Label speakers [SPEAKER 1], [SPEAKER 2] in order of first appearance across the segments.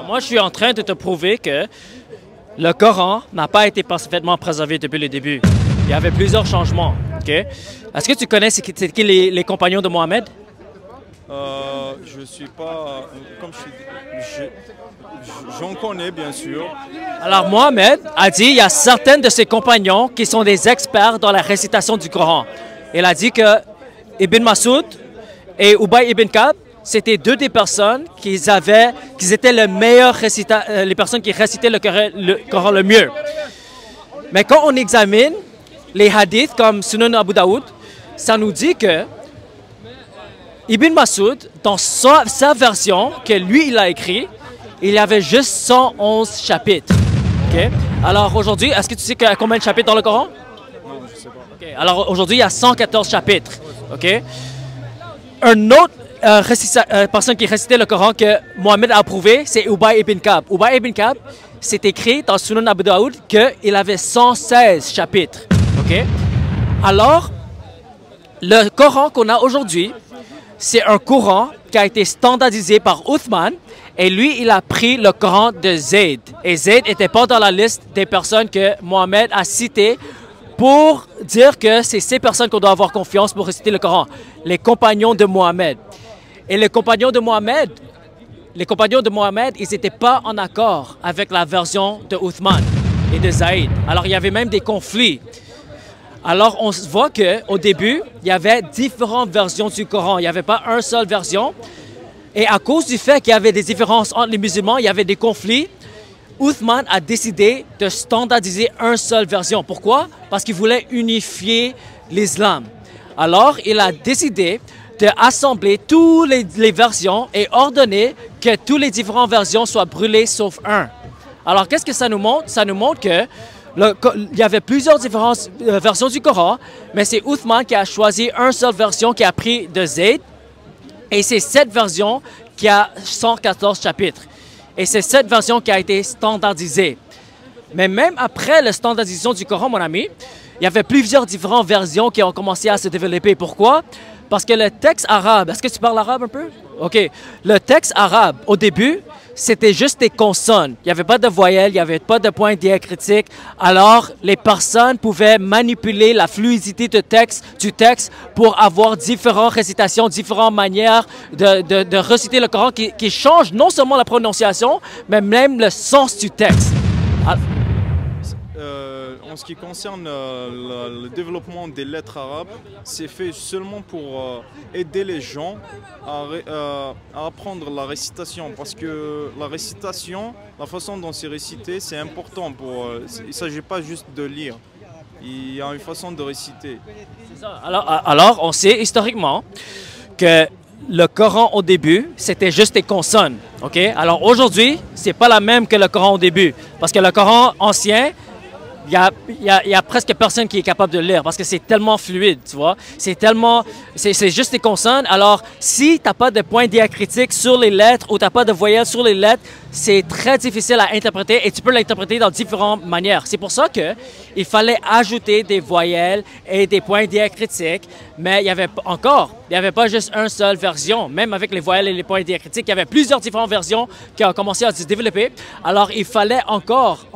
[SPEAKER 1] Moi, je suis en train de te prouver que le Coran n'a pas été parfaitement préservé depuis le début. Il y avait plusieurs changements. Okay? Est-ce que tu connais c'est qui les compagnons de Mohammed?
[SPEAKER 2] Je suis pas... Comme j'en connais, bien sûr.
[SPEAKER 1] Alors, Mohammed a dit qu'il y a certains de ses compagnons qui sont des experts dans la récitation du Coran. Il a dit que Ibn Mas'ud et Ubay ibn Ka'b, c'était deux des personnes qui étaient les personnes qui récitaient le Coran le mieux. Mais quand on examine les hadiths comme Sunan Abu Daoud, ça nous dit que Ibn Mas'ud, dans sa version que lui il a écrit, il y avait juste 111 chapitres. Okay? Alors aujourd'hui, est-ce que tu sais combien de chapitres dans le Coran?
[SPEAKER 2] Non, je sais pas.
[SPEAKER 1] Okay. Alors aujourd'hui, il y a 114 chapitres. Okay? Un autre personne qui récitait le Coran que Mohammed a approuvé, c'est Ubay ibn Ka'b. Ubay ibn Ka'b, c'est écrit dans Sunan Abu Daoud qu'il avait 116 chapitres. Okay? Alors, le Coran qu'on a aujourd'hui, c'est un Coran qui a été standardisé par Uthman et lui, il a pris le Coran de Zayd. Et Zayd n'était pas dans la liste des personnes que Mohammed a citées pour dire que c'est ces personnes qu'on doit avoir confiance pour réciter le Coran, les compagnons de Mohammed. Et les compagnons de Mohammed, ils n'étaient pas en accord avec la version de Uthman et de Zayd. Alors, il y avait même des conflits. Alors, on voit qu'au début, il y avait différentes versions du Coran. Il n'y avait pas une seule version. Et à cause du fait qu'il y avait des différences entre les musulmans, il y avait des conflits, Uthman a décidé de standardiser une seule version. Pourquoi? Parce qu'il voulait unifier l'islam. Alors, il a décidé d'assembler toutes les versions et ordonner que toutes les différentes versions soient brûlées sauf un. Alors, qu'est-ce que ça nous montre? Ça nous montre que il y avait plusieurs différentes versions du Coran, mais c'est Uthman qui a choisi une seule version qui a pris de Zayd. Et c'est cette version qui a 114 chapitres. Et c'est cette version qui a été standardisée. Mais même après la standardisation du Coran, mon ami, il y avait plusieurs différentes versions qui ont commencé à se développer. Pourquoi? Parce que le texte arabe, est-ce que tu parles arabe un peu? OK. Le texte arabe, au début, c'était juste des consonnes. Il n'y avait pas de voyelles, il n'y avait pas de points diacritiques. Alors, les personnes pouvaient manipuler la fluidité du texte pour avoir différentes récitations, différentes manières de réciter le Coran qui changent non seulement la prononciation, mais même le sens du texte.
[SPEAKER 2] En ce qui concerne le développement des lettres arabes, c'est fait seulement pour aider les gens à apprendre la récitation. Parce que la récitation, la façon dont c'est récité, c'est important. Il ne s'agit pas juste de lire. Il y a une façon de réciter.
[SPEAKER 1] C'est ça. Alors, on sait historiquement que le Coran au début, c'était juste des consonnes. Okay? Alors aujourd'hui, c'est pas la même que le Coran au début. Parce que le Coran ancien, il y a presque personne qui est capable de le lire parce que c'est tellement fluide, tu vois. C'est juste des consonnes. Alors, si tu n'as pas de points diacritiques sur les lettres ou tu n'as pas de voyelles sur les lettres, c'est très difficile à interpréter et tu peux l'interpréter dans différentes manières. C'est pour ça qu'il fallait ajouter des voyelles et des points diacritiques, mais il y avait pas juste une seule version. Même avec les voyelles et les points diacritiques, il y avait plusieurs différentes versions qui ont commencé à se développer. Alors, il fallait encore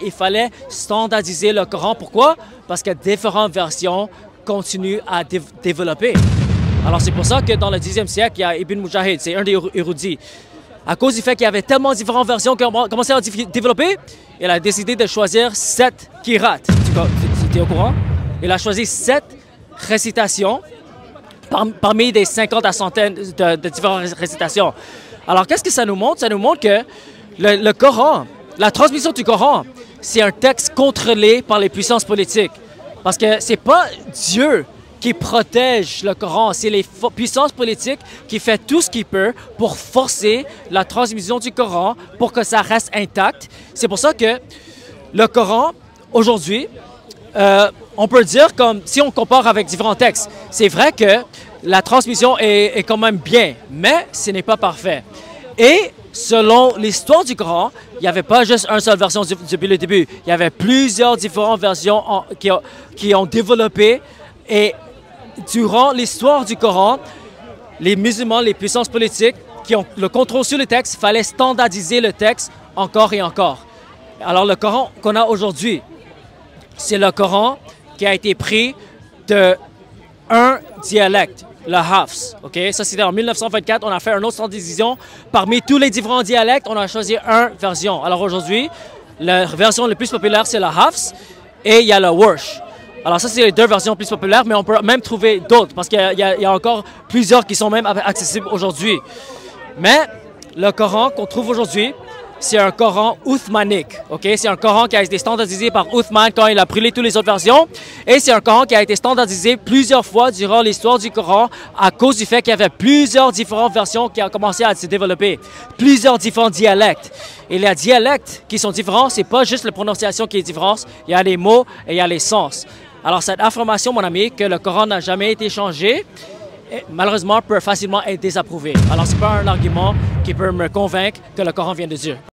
[SPEAKER 1] il fallait standardiser le Coran. Pourquoi? Parce que différentes versions continuent à développer. Alors, c'est pour ça que dans le 10e siècle, il y a Ibn Mujahid, c'est un des érudits. À cause du fait qu'il y avait tellement de différentes versions qui ont commencé à développer, il a décidé de choisir 7 qira'at. Tu es au courant? Il a choisi 7 récitations parmi des 50 à centaines de différentes récitations. Alors, qu'est-ce que ça nous montre? Ça nous montre que le Coran, la transmission du Coran, c'est un texte contrôlé par les puissances politiques. Parce que c'est pas Dieu qui protège le Coran, c'est les puissances politiques qui font tout ce qu'ils peuvent pour forcer la transmission du Coran pour que ça reste intact. C'est pour ça que le Coran, aujourd'hui, on peut dire, comme si on compare avec différents textes, c'est vrai que la transmission est quand même bien, mais ce n'est pas parfait. Et selon l'histoire du Coran, il n'y avait pas juste une seule version depuis le début. Il y avait plusieurs différentes versions qui ont développé. Et durant l'histoire du Coran, les musulmans, les puissances politiques qui ont le contrôle sur le texte, il fallait standardiser le texte encore et encore. Alors le Coran qu'on a aujourd'hui, c'est le Coran qui a été pris de un dialecte, le Hafs. Okay? Ça, c'était en 1924. On a fait une autre standardisation. Parmi tous les différents dialectes, on a choisi une version. Alors aujourd'hui, la version la plus populaire, c'est le Hafs et il y a le Warsh. Alors ça, c'est les deux versions plus populaires, mais on peut même trouver d'autres parce qu'il y a encore plusieurs qui sont même accessibles aujourd'hui. Mais le Coran qu'on trouve aujourd'hui, c'est un Coran othmanique. Okay? C'est un Coran qui a été standardisé par Uthman quand il a brûlé toutes les autres versions. Et c'est un Coran qui a été standardisé plusieurs fois durant l'histoire du Coran à cause du fait qu'il y avait plusieurs différentes versions qui ont commencé à se développer. Plusieurs différents dialectes. Et les dialectes qui sont différents, c'est pas juste la prononciation qui est différente. Il y a les mots et il y a les sens. Alors cette affirmation, mon ami, que le Coran n'a jamais été changé, malheureusement, peut facilement être désapprouvé. Alors, ce n'est pas un argument qui peut me convaincre que le Coran vient de Dieu.